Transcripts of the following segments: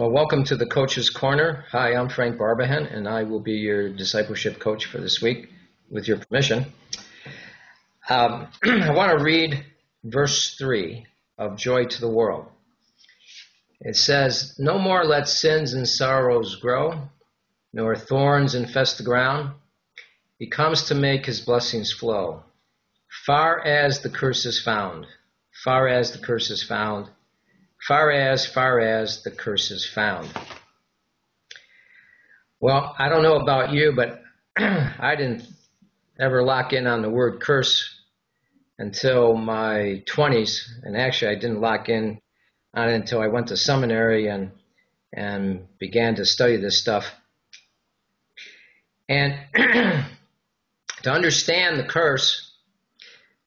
Well, welcome to the Coach's Corner. Hi, I'm Frank Barbahan, and I will be your discipleship coach for this week, with your permission. I want to read verse 3 of Joy to the World. It says, "No more let sins and sorrows grow, nor thorns infest the ground. He comes to make his blessings flow, far as the curse is found, far as the curse is found. Far as the curse is found." Well, I don't know about you, but I didn't ever lock in on the word curse until my 20s. And actually, I didn't lock in on it until I went to seminary and began to study this stuff. And to understand the curse,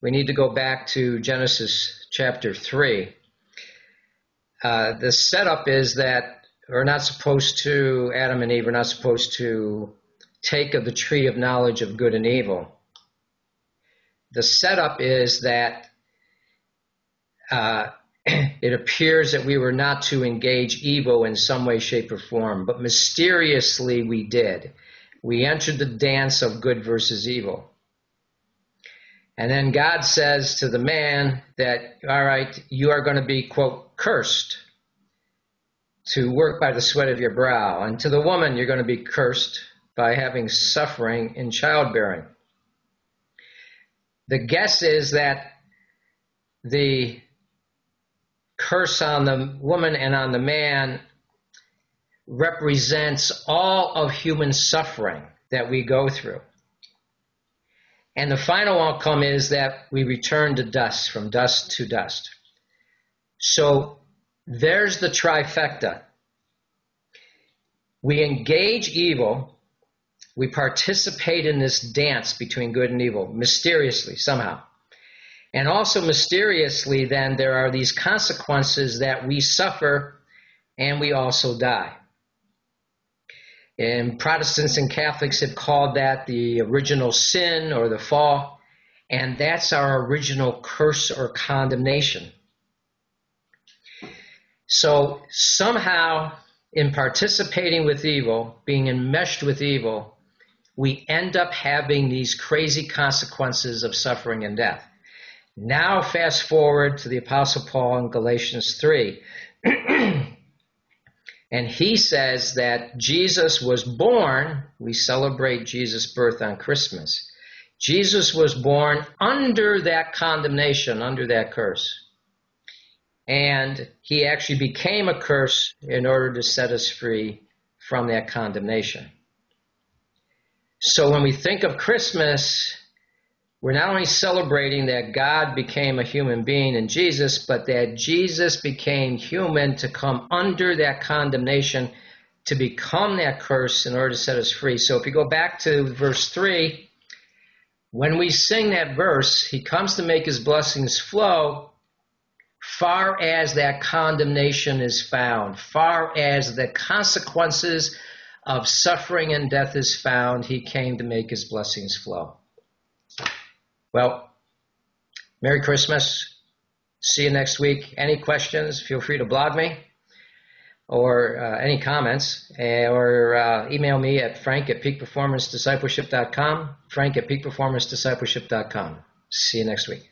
we need to go back to Genesis chapter 3. The setup is that Adam and Eve are not supposed to take of the tree of knowledge of good and evil. The setup is that it appears that we were not to engage evil in some way, shape, or form, but mysteriously we did. We entered the dance of good versus evil. And then God says to the man that, all right, you are going to be, quote, cursed to work by the sweat of your brow. And to the woman, you're going to be cursed by having suffering in childbearing. The guess is that the curse on the woman and on the man represents all of human suffering that we go through. And the final outcome is that we return to dust, from dust to dust. So there's the trifecta. We engage evil. We participate in this dance between good and evil, mysteriously, somehow. And also mysteriously, then, there are these consequences that we suffer and we also die. And Protestants and Catholics have called that the original sin or the fall, and that's our original curse or condemnation. So somehow, in participating with evil, being enmeshed with evil, we end up having these crazy consequences of suffering and death. Now fast forward to the Apostle Paul in Galatians 3. And he says that Jesus was born, we celebrate Jesus' birth on Christmas. Jesus was born under that condemnation, under that curse. And he actually became a curse in order to set us free from that condemnation. So when we think of Christmas, we're not only celebrating that God became a human being in Jesus, but that Jesus became human to come under that condemnation, to become that curse in order to set us free. So if you go back to verse 3, when we sing that verse, he comes to make his blessings flow far as that condemnation is found, far as the consequences of suffering and death is found, he came to make his blessings flow. Well, Merry Christmas. See you next week. Any questions, feel free to blog me or any comments, or email me at frank@peakperformancediscipleship.com, frank@peakperformancediscipleship.com. See you next week.